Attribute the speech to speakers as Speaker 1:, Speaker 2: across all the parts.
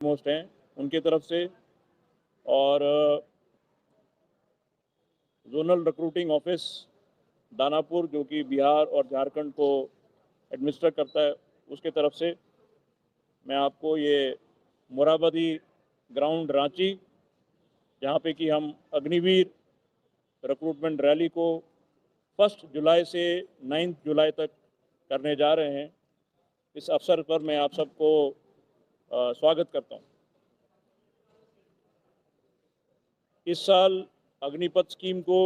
Speaker 1: Most हैं उनके तरफ से, और जोनल रिक्रूटिंग ऑफिस दानापुर जो कि बिहार और झारखंड को एडमिनिस्टर करता है, उसके तरफ से मैं आपको ये मोराबादी ग्राउंड रांची, जहाँ पे कि हम अग्निवीर रिक्रूटमेंट रैली को 1 जुलाई से 9 जुलाई तक करने जा रहे हैं, इस अवसर पर मैं आप सबको स्वागत करता हूँ। इस साल अग्निपथ स्कीम को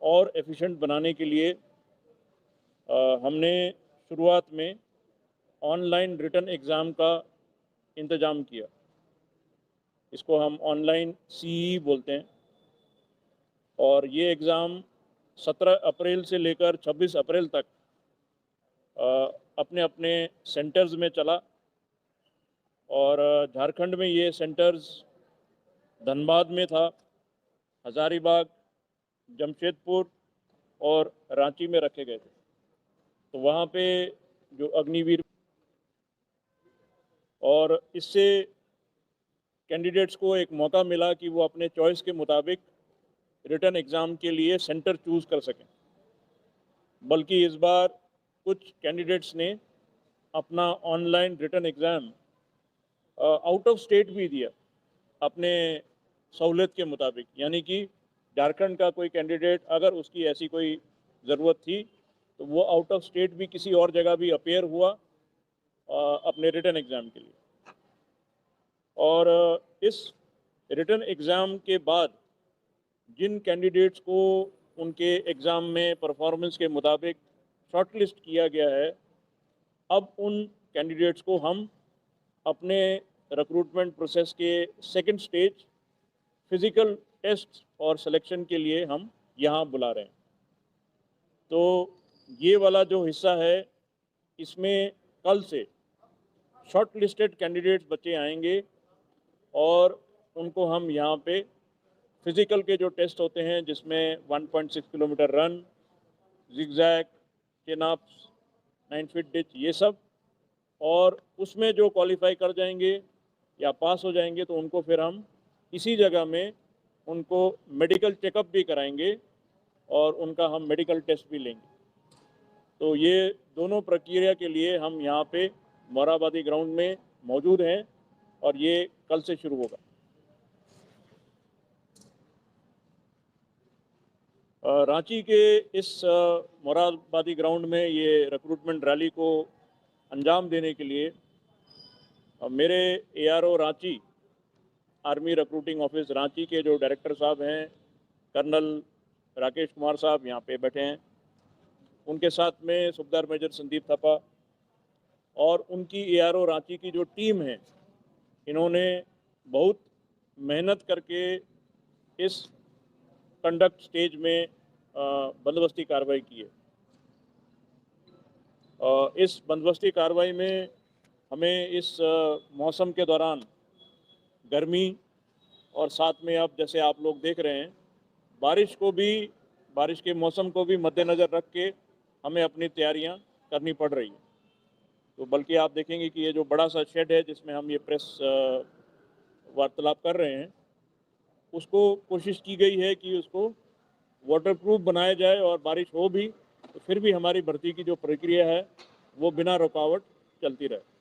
Speaker 1: और एफिशिएंट बनाने के लिए हमने शुरुआत में ऑनलाइन रिटन एग्ज़ाम का इंतज़ाम किया। इसको हम ऑनलाइन सीई बोलते हैं, और ये एग्ज़ाम 17 अप्रैल से लेकर 26 अप्रैल तक अपने अपने सेंटर्स में चला। और झारखंड में ये सेंटर्स धनबाद में था, हज़ारीबाग, जमशेदपुर और रांची में रखे गए थे। तो वहाँ पे जो अग्निवीर, और इससे कैंडिडेट्स को एक मौका मिला कि वो अपने चॉइस के मुताबिक रिटन एग्ज़ाम के लिए सेंटर चूज़ कर सकें। बल्कि इस बार कुछ कैंडिडेट्स ने अपना online written exam out of state भी दिया अपने सहूलियत के मुताबिक, यानी कि झारखंड का कोई कैंडिडेट अगर उसकी ऐसी कोई ज़रूरत थी तो वो आउट ऑफ स्टेट भी किसी और जगह भी अपेयर हुआ अपने रिटन एग्ज़ाम के लिए। और इस रिटन एग्ज़ाम के बाद जिन कैंडिडेट्स को उनके एग्ज़ाम में परफॉर्मेंस के मुताबिक शॉर्टलिस्ट किया गया है, अब उन कैंडिडेट्स को हम अपने रिक्रूटमेंट प्रोसेस के सेकंड स्टेज फिज़िकल टेस्ट और सिलेक्शन के लिए हम यहाँ बुला रहे हैं। तो ये वाला जो हिस्सा है, इसमें कल से शॉर्ट लिस्टेड कैंडिडेट्स बच्चे आएंगे और उनको हम यहाँ पे फिज़िकल के जो टेस्ट होते हैं, जिसमें 1.6 kilometre run, zigzag, chin ups, 9 feet ditch, ये सब, और उसमें जो क्वालिफाई कर जाएंगे या पास हो जाएंगे तो उनको फिर हम इसी जगह में उनको मेडिकल चेकअप भी कराएंगे और उनका हम मेडिकल टेस्ट भी लेंगे। तो ये दोनों प्रक्रिया के लिए हम यहाँ पे मोराबादी ग्राउंड में मौजूद हैं और ये कल से शुरू होगा। रांची के इस मोराबादी ग्राउंड में ये रिक्रूटमेंट रैली को अंजाम देने के लिए मेरे ARO Ranchi, army recruiting office Ranchi के जो डायरेक्टर साहब हैं, कर्नल राकेश कुमार साहब यहाँ पे बैठे हैं, उनके साथ में सूबेदार मेजर संदीप थापा और उनकी ARO रांची की जो टीम है, इन्होंने बहुत मेहनत करके इस कंडक्ट स्टेज में बंदोबस्ती कार्रवाई की है। इस बंदोबस्ती कार्रवाई में हमें इस मौसम के दौरान गर्मी और साथ में अब जैसे आप लोग देख रहे हैं बारिश के मौसम को भी मद्देनज़र रख के हमें अपनी तैयारियां करनी पड़ रही हैं। तो बल्कि आप देखेंगे कि ये जो बड़ा सा शेड है जिसमें हम ये प्रेस वार्तालाप कर रहे हैं, उसको कोशिश की गई है कि उसको वाटरप्रूफ बनाया जाए, और बारिश हो भी तो फिर भी हमारी भर्ती की जो प्रक्रिया है वो बिना रुकावट चलती रहे।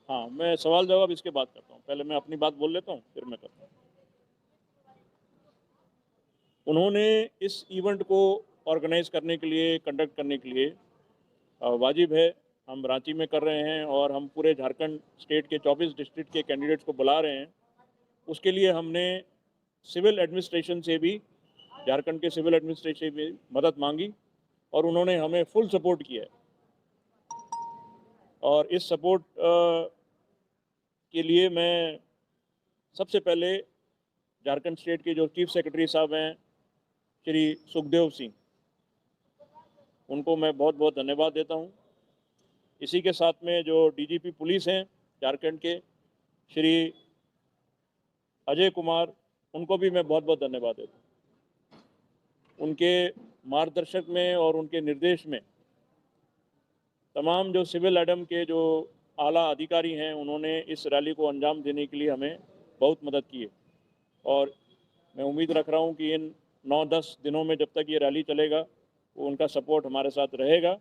Speaker 1: हाँ, मैं सवाल जवाब इसके बाद करता हूँ, पहले मैं अपनी बात बोल लेता हूँ फिर मैं करता हूँ। उन्होंने इस इवेंट को ऑर्गेनाइज करने के लिए, कंडक्ट करने के लिए वाजिब है, हम रांची में कर रहे हैं और हम पूरे झारखंड स्टेट के 24 डिस्ट्रिक्ट के कैंडिडेट्स को बुला रहे हैं। उसके लिए हमने सिविल एडमिनिस्ट्रेशन से भी, झारखंड के सिविल एडमिनिस्ट्रेशन से भी मदद मांगी और उन्होंने हमें फुल सपोर्ट किया है। और इस सपोर्ट के लिए मैं सबसे पहले झारखंड स्टेट के जो चीफ सेक्रेटरी साहब हैं श्री सुखदेव सिंह, उनको मैं बहुत बहुत धन्यवाद देता हूं। इसी के साथ में जो DGP पुलिस हैं झारखंड के श्री अजय कुमार, उनको भी मैं बहुत बहुत धन्यवाद देता हूं। उनके मार्गदर्शक में और उनके निर्देश में तमाम जो सिविल एडम के जो आला अधिकारी हैं उन्होंने इस रैली को अंजाम देने के लिए हमें बहुत मदद की है और मैं उम्मीद रख रहा हूं कि इन 9-10 दिनों में जब तक ये रैली चलेगा वो उनका सपोर्ट हमारे साथ रहेगा।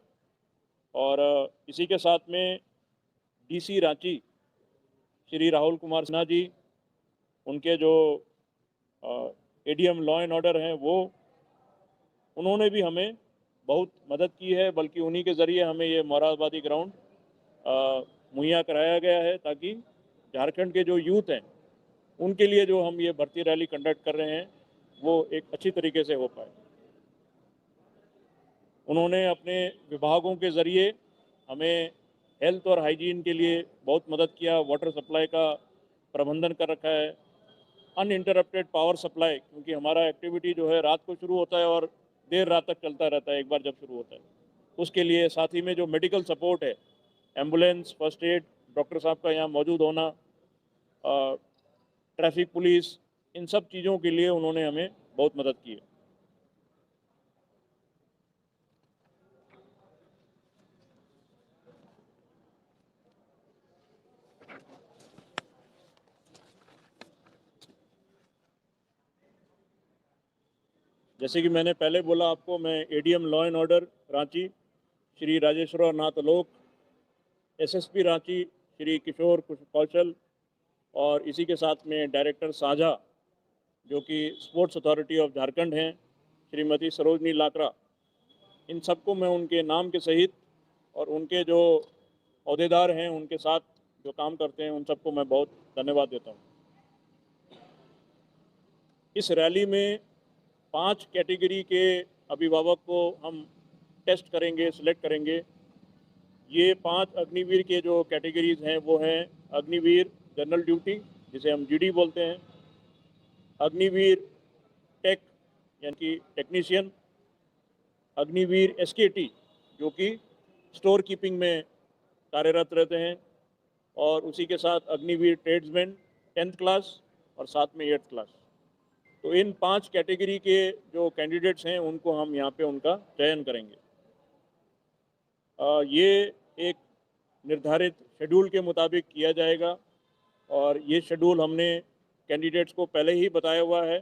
Speaker 1: और इसी के साथ में डीसी रांची श्री राहुल कुमार सिन्हा जी, उनके जो एडीएम लॉ एंड ऑर्डर हैं वो उन्होंने भी हमें बहुत मदद की है, बल्कि उन्हीं के ज़रिए हमें ये मोरादाबादी ग्राउंड मुहैया कराया गया है ताकि झारखंड के जो यूथ हैं उनके लिए जो हम ये भर्ती रैली कंडक्ट कर रहे हैं वो एक अच्छी तरीके से हो पाए। उन्होंने अपने विभागों के ज़रिए हमें हेल्थ और हाइजीन के लिए बहुत मदद किया, वाटर सप्लाई का प्रबंधन कर रखा है, अनइंटरप्टेड पावर सप्लाई, क्योंकि हमारा एक्टिविटी जो है रात को शुरू होता है और देर रात तक चलता रहता है एक बार जब शुरू होता है, उसके लिए साथ ही में जो मेडिकल सपोर्ट है, एम्बुलेंस, फर्स्ट एड, डॉक्टर साहब का यहाँ मौजूद होना, ट्रैफिक पुलिस, इन सब चीज़ों के लिए उन्होंने हमें बहुत मदद की है। जैसे कि मैंने पहले बोला आपको, मैं ADM law and order Ranchi Shri Rajeshwar Nath Alok, SSP Ranchi Shri Kishore Kaushal और इसी के साथ में डायरेक्टर साझा जो कि स्पोर्ट्स अथॉरिटी ऑफ झारखंड हैं श्रीमती सरोजनी लाकरा, इन सबको मैं उनके नाम के सहित और उनके जो अहदेदार हैं उनके साथ जो काम करते हैं उन सबको मैं बहुत धन्यवाद देता हूँ। इस रैली में 5 कैटेगरी के अभिभावक को हम टेस्ट करेंगे, सिलेक्ट करेंगे। ये 5 अग्निवीर के जो कैटेगरीज हैं वो हैं अग्निवीर जनरल ड्यूटी जिसे हम जीडी बोलते हैं, अग्निवीर टेक यानी कि टेक्नीशियन, अग्निवीर एसकेटी जो कि स्टोर कीपिंग में कार्यरत रहते हैं, और उसी के साथ अग्निवीर ट्रेड्समैन 10th क्लास और साथ में 8th क्लास। तो इन 5 कैटेगरी के जो कैंडिडेट्स हैं उनको हम यहाँ पे उनका चयन करेंगे। ये एक निर्धारित शेड्यूल के मुताबिक किया जाएगा और ये शेड्यूल हमने कैंडिडेट्स को पहले ही बताया हुआ है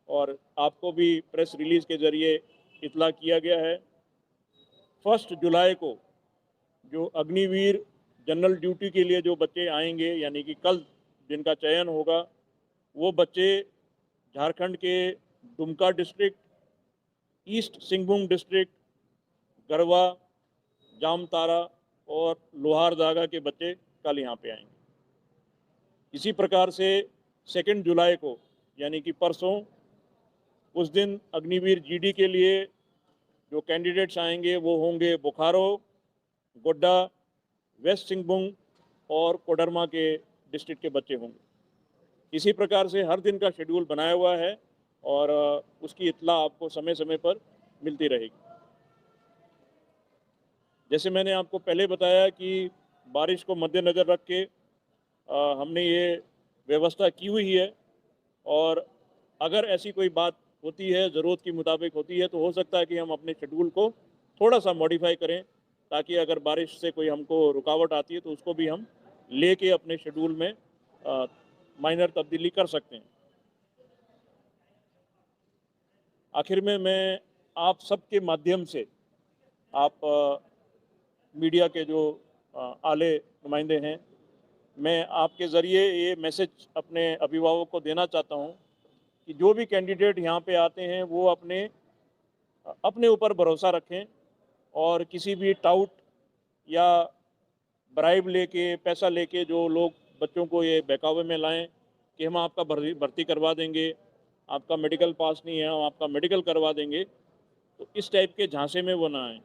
Speaker 1: और आपको भी प्रेस रिलीज़ के ज़रिए इतला किया गया है। 1 जुलाई को जो अग्निवीर जनरल ड्यूटी के लिए जो बच्चे आएंगे, यानी कि कल जिनका चयन होगा, वो बच्चे झारखंड के Dumka district, east Singhbhum district, Garhwa, Jamtara और लोहारदगा के बच्चे कल यहाँ पे आएंगे। इसी प्रकार से 2 जुलाई को यानी कि परसों, उस दिन अग्निवीर जीडी के लिए जो कैंडिडेट्स आएंगे वो होंगे बोकारो, गोड्डा, वेस्ट सिंहभूम और कोडरमा के डिस्ट्रिक्ट के बच्चे होंगे। इसी प्रकार से हर दिन का शेड्यूल बनाया हुआ है और उसकी इत्तला आपको समय समय पर मिलती रहेगी। जैसे मैंने आपको पहले बताया कि बारिश को मद्देनज़र रख के हमने ये व्यवस्था की हुई है और अगर ऐसी कोई बात होती है, ज़रूरत के मुताबिक होती है, तो हो सकता है कि हम अपने शेड्यूल को थोड़ा सा मॉडिफाई करें ताकि अगर बारिश से कोई हमको रुकावट आती है तो उसको भी हम लेके अपने शेड्यूल में माइनर तब्दीली कर सकते हैं। आखिर में मैं आप सबके माध्यम से, आप मीडिया के जो आले नुमाइंदे हैं, मैं आपके ज़रिए ये मैसेज अपने अभिभावक को देना चाहता हूँ कि जो भी कैंडिडेट यहाँ पे आते हैं वो अपने ऊपर भरोसा रखें और किसी भी टाउट या ब्राइब लेके, पैसा लेके जो लोग बच्चों को ये बहकावे में लाएं कि हम आपका भर्ती करवा देंगे, आपका मेडिकल पास नहीं है, हम आपका मेडिकल करवा देंगे, तो इस टाइप के झांसे में वो ना आएँ।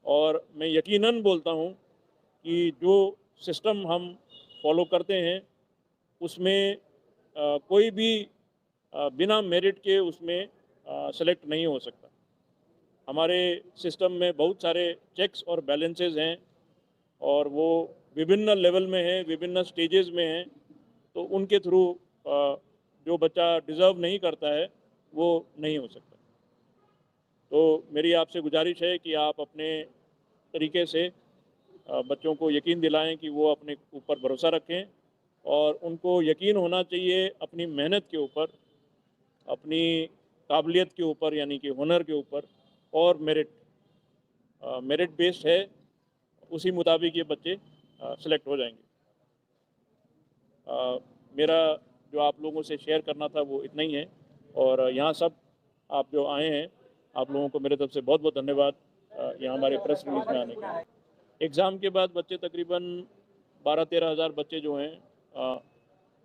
Speaker 1: और मैं यकीनन बोलता हूँ कि जो सिस्टम हम फॉलो करते हैं उसमें कोई भी बिना मेरिट के उसमें सेलेक्ट नहीं हो सकता। हमारे सिस्टम में बहुत सारे चेक्स और बैलेंसेस हैं और वो विभिन्न लेवल में हैं, विभिन्न स्टेजेस में हैं, तो उनके थ्रू जो बच्चा डिज़र्व नहीं करता है वो नहीं हो सकता। तो मेरी आपसे गुजारिश है कि आप अपने तरीके से बच्चों को यकीन दिलाएं कि वो अपने ऊपर भरोसा रखें और उनको यकीन होना चाहिए अपनी मेहनत के ऊपर, अपनी काबिलियत के ऊपर यानी कि हुनर के ऊपर और मेरिट बेस्ड है, उसी मुताबिक ये बच्चे सेलेक्ट हो जाएंगे। मेरा जो आप लोगों से शेयर करना था वो इतना ही है और यहाँ सब आप जो आए हैं आप लोगों को मेरे तरफ से बहुत बहुत धन्यवाद यहाँ हमारे प्रेस रिलीज में आने के लिए। एग्ज़ाम के बाद बच्चे तकरीबन 12-13 हज़ार बच्चे जो हैं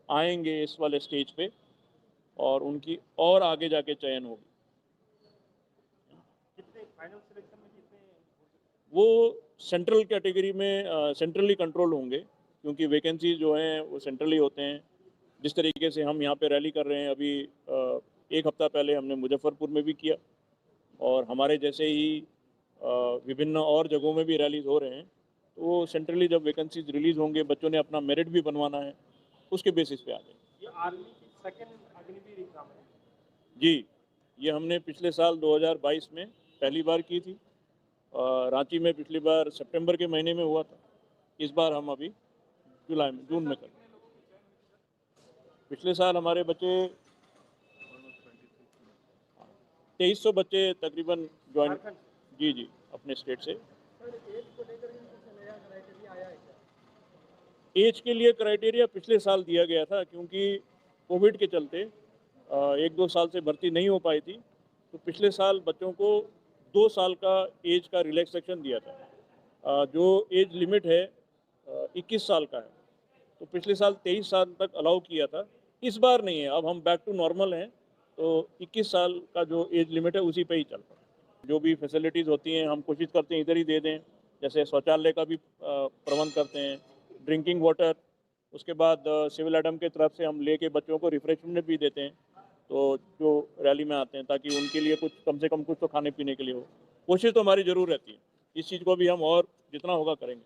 Speaker 1: आएंगे इस वाले स्टेज पे और उनकी और आगे जाके चयन होगी।
Speaker 2: कितने फाइनल सिलेक्शन में कितने
Speaker 1: वो सेंट्रल कैटेगरी में सेंट्रली कंट्रोल होंगे क्योंकि वैकेंसी जो हैं वो सेंट्रली होते हैं। जिस तरीके से हम यहाँ पे रैली कर रहे हैं अभी एक हफ्ता पहले हमने मुजफ्फरपुर में भी किया और हमारे जैसे ही विभिन्न और जगहों में भी रैलीज हो रहे हैं। तो वो सेंट्रली जब वैकेंसीज रिलीज होंगे बच्चों ने अपना मेरिट भी बनवाना है, उसके बेसिस पे आ जाएंगे।
Speaker 2: ये आर्मी की सेकंड अग्निवीर एग्जाम है?
Speaker 1: जी, ये हमने पिछले साल 2022 में पहली बार की थी। रांची में पिछली बार सितंबर के महीने में हुआ था। इस बार हम अभी जून में कर। पिछले साल हमारे बच्चे 2300 बच्चे तकरीबन ज्वाइन, जी जी, अपने स्टेट से। एज के लिए क्राइटेरिया पिछले साल दिया गया था क्योंकि कोविड के चलते 1-2 साल से भर्ती नहीं हो पाई थी, तो पिछले साल बच्चों को 2 साल का एज का रिलैक्सेशन दिया था। जो एज लिमिट है 21 साल का है, तो पिछले साल 23 साल तक अलाउ किया था। इस बार नहीं है, अब हम बैक टू नॉर्मल हैं, तो 21 साल का जो एज लिमिट है उसी पे ही चल रहा है। जो भी फैसिलिटीज़ होती हैं हम कोशिश करते हैं इधर ही दे दें, जैसे शौचालय का भी प्रबंध करते हैं, ड्रिंकिंग वाटर, उसके बाद सिविल एडम की तरफ से हम लेके बच्चों को रिफ्रेशमेंट भी देते हैं, तो जो रैली में आते हैं ताकि उनके लिए कुछ कम से कम कुछ तो खाने पीने के लिए हो। कोशिश तो हमारी ज़रूर रहती है, इस चीज़ को भी हम और जितना होगा करेंगे।